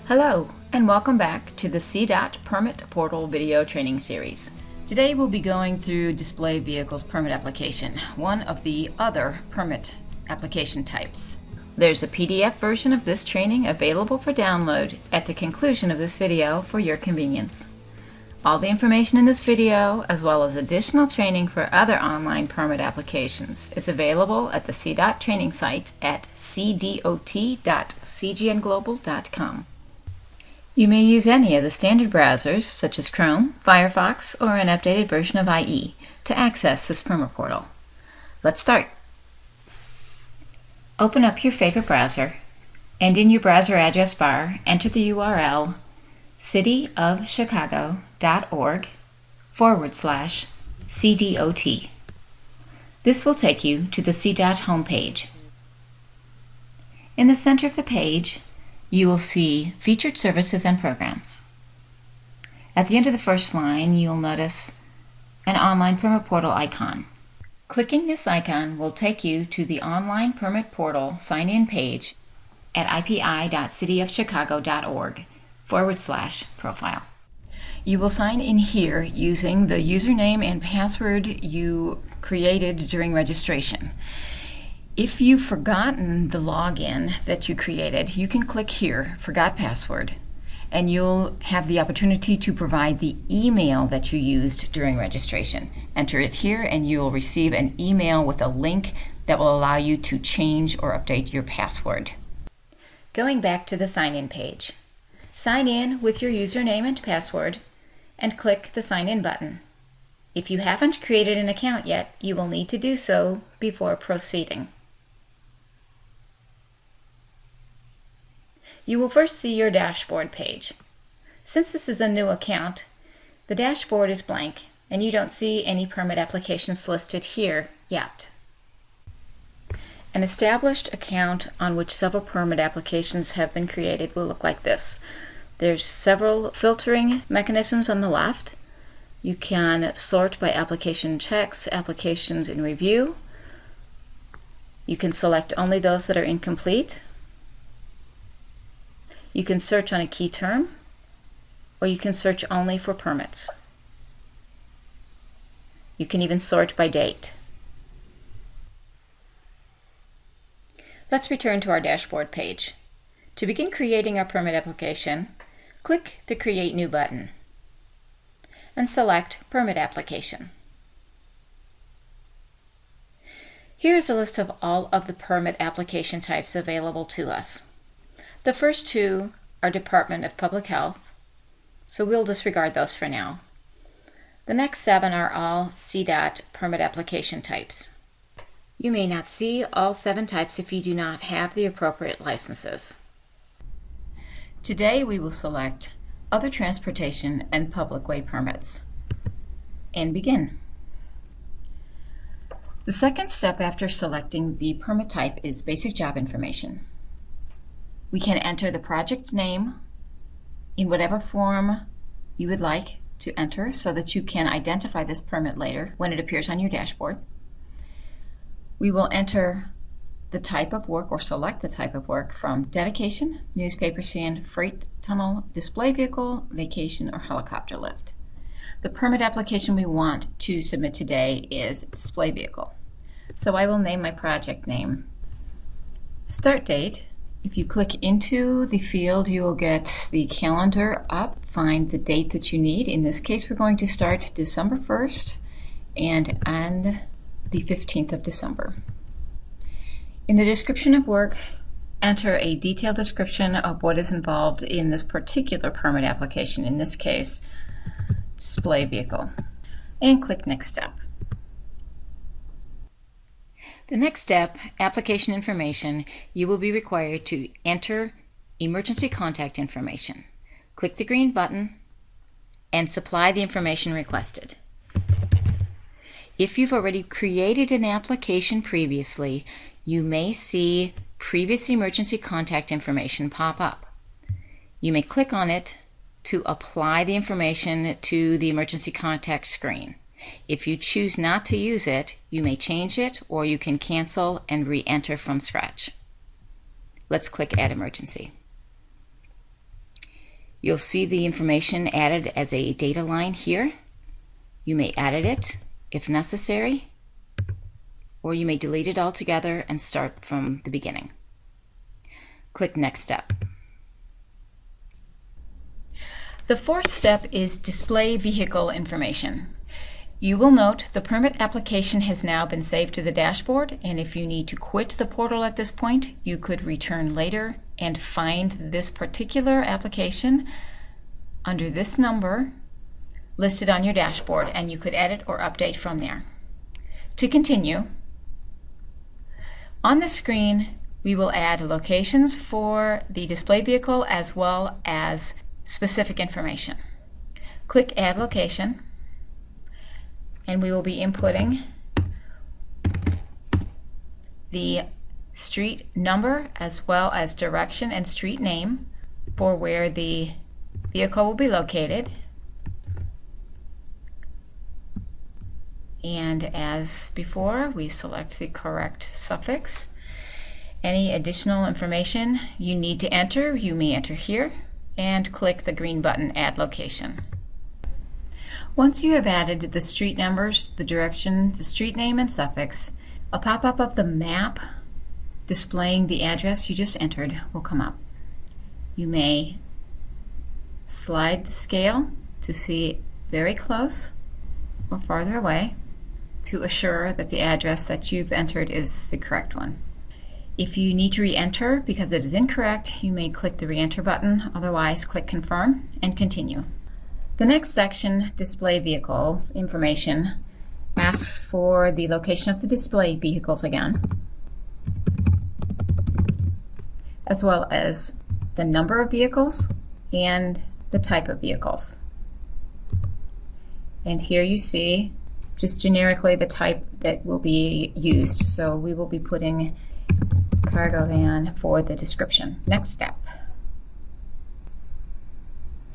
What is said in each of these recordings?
Hello, and welcome back to the CDOT Permit Portal video training series. Today we'll be going through display vehicles permit application, one of the other permit application types. There's a PDF version of this training available for download at the conclusion of this video for your convenience. All the information in this video, as well as additional training for other online permit applications, is available at the CDOT training site at cdot.cgnglobal.com. You may use any of the standard browsers, such as Chrome, Firefox, or an updated version of IE, to access this permit portal. Let's start. Open up your favorite browser, and in your browser address bar, enter the URL cityofchicago.org/CDOT. This will take you to the CDOT homepage. In the center of the page, you will see Featured Services and Programs. At the end of the first line, you'll notice an Online Permit Portal icon. Clicking this icon will take you to the Online Permit Portal sign-in page at ipi.cityofchicago.org/profile. You will sign in here using the username and password you created during registration. If you've forgotten the login that you created, you can click here, Forgot Password, and you'll have the opportunity to provide the email that you used during registration. Enter it here and you'll receive an email with a link that will allow you to change or update your password. Going back to the sign-in page, sign in with your username and password and click the Sign In button. If you haven't created an account yet, you will need to do so before proceeding. You will first see your dashboard page. Since this is a new account, the dashboard is blank and you don't see any permit applications listed here yet. An established account on which several permit applications have been created will look like this. There's several filtering mechanisms on the left. You can sort by application checks, applications in review. You can select only those that are incomplete. You can search on a key term, or you can search only for permits. You can even sort by date. Let's return to our dashboard page. To begin creating our permit application, click the Create New button and select Permit Application. Here is a list of all of the permit application types available to us. The first two are Department of Public Health, so we'll disregard those for now. The next 7 are all CDOT permit application types. You may not see all 7 types if you do not have the appropriate licenses. Today we will select Other Transportation and Public Way Permits and begin. The second step after selecting the permit type is Basic Job Information. We can enter the project name in whatever form you would like to enter so that you can identify this permit later when it appears on your dashboard. We will enter the type of work or select the type of work from dedication, newspaper stand, freight tunnel, display vehicle, vacation, or helicopter lift. The permit application we want to submit today is display vehicle. So I will name my project name. Start date. If you click into the field, you will get the calendar up, find the date that you need. In this case, we're going to start December 1st and end the 15th of December. In the description of work, enter a detailed description of what is involved in this particular permit application, in this case, display vehicle, and click Next Step. The next step, application information, you will be required to enter emergency contact information. Click the green button and supply the information requested. If you've already created an application previously, you may see previous emergency contact information pop up. You may click on it to apply the information to the emergency contact screen. If you choose not to use it, you may change it or you can cancel and re-enter from scratch. Let's click Add Emergency. You'll see the information added as a data line here. You may edit it if necessary, or you may delete it altogether and start from the beginning. Click Next Step. The fourth step is Display Vehicle Information. You will note the permit application has now been saved to the dashboard, and if you need to quit the portal at this point, you could return later and find this particular application under this number listed on your dashboard, and you could edit or update from there. To continue, on the screen we will add locations for the display vehicle as well as specific information. Click Add Location, and we will be inputting the street number as well as direction and street name for where the vehicle will be located. And as before, we select the correct suffix. Any additional information you need to enter, you may enter here, and click the green button, Add Location. Once you have added the street numbers, the direction, the street name, and suffix, a pop-up of the map displaying the address you just entered will come up. You may slide the scale to see very close or farther away to assure that the address that you've entered is the correct one. If you need to re-enter because it is incorrect, you may click the re-enter button, otherwise click Confirm and continue. The next section, Display Vehicle Information, asks for the location of the display vehicles again, as well as the number of vehicles and the type of vehicles. And here you see just generically the type that will be used. So we will be putting cargo van for the description. Next step.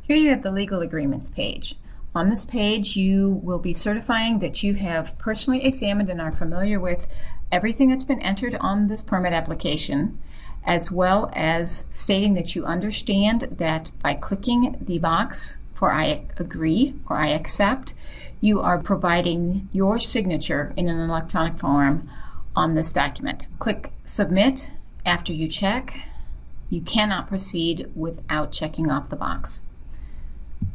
Here you have the legal agreements page. On this page you will be certifying that you have personally examined and are familiar with everything that's been entered on this permit application, as well as stating that you understand that by clicking the box for I agree or I accept, you are providing your signature in an electronic form on this document. Click Submit after you check. You cannot proceed without checking off the box.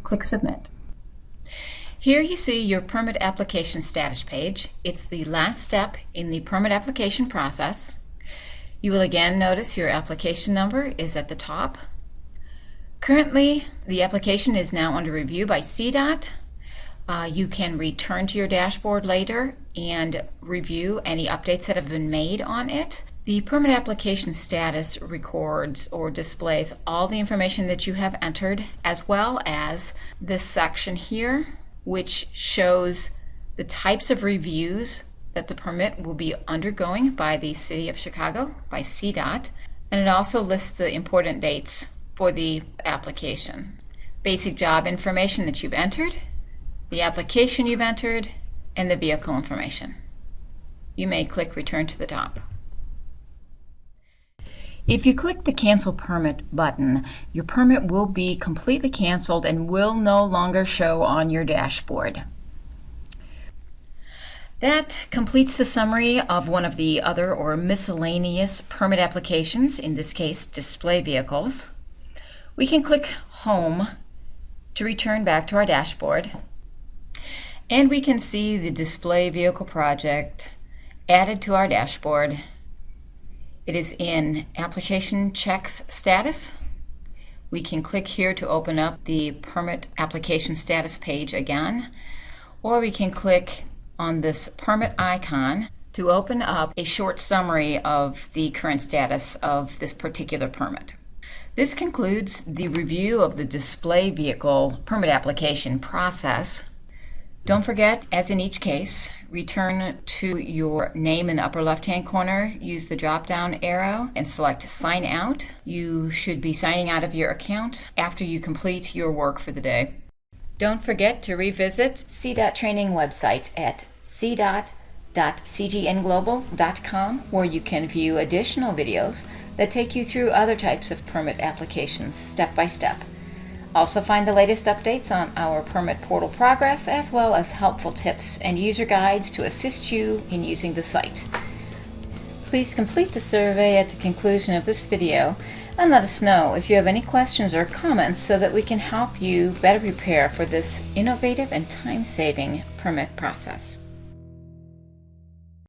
Click Submit. Here you see your permit application status page. It's the last step in the permit application process. You will again notice your application number is at the top. Currently, the application is now under review by CDOT. You can return to your dashboard later and review any updates that have been made on it. The permit application status records or displays all the information that you have entered, as well as this section here, which shows the types of reviews that the permit will be undergoing by the City of Chicago, by CDOT, and it also lists the important dates for the application. Basic job information that you've entered, the application you've entered, and the vehicle information. You may click Return to the top. If you click the Cancel Permit button, your permit will be completely canceled and will no longer show on your dashboard. That completes the summary of one of the other or miscellaneous permit applications, in this case display vehicles. We can click Home to return back to our dashboard, and we can see the display vehicle project added to our dashboard. It is in application checks status. We can click here to open up the permit application status page again, or we can click on this permit icon to open up a short summary of the current status of this particular permit. This concludes the review of the display vehicle permit application process. Don't forget, as in each case, return to your name in the upper left-hand corner, use the drop-down arrow, and select Sign Out. You should be signing out of your account after you complete your work for the day. Don't forget to revisit CDOT training website at cdot.cgnglobal.com, where you can view additional videos that take you through other types of permit applications step by step. Also find the latest updates on our permit portal progress, as well as helpful tips and user guides to assist you in using the site. Please complete the survey at the conclusion of this video and let us know if you have any questions or comments so that we can help you better prepare for this innovative and time-saving permit process.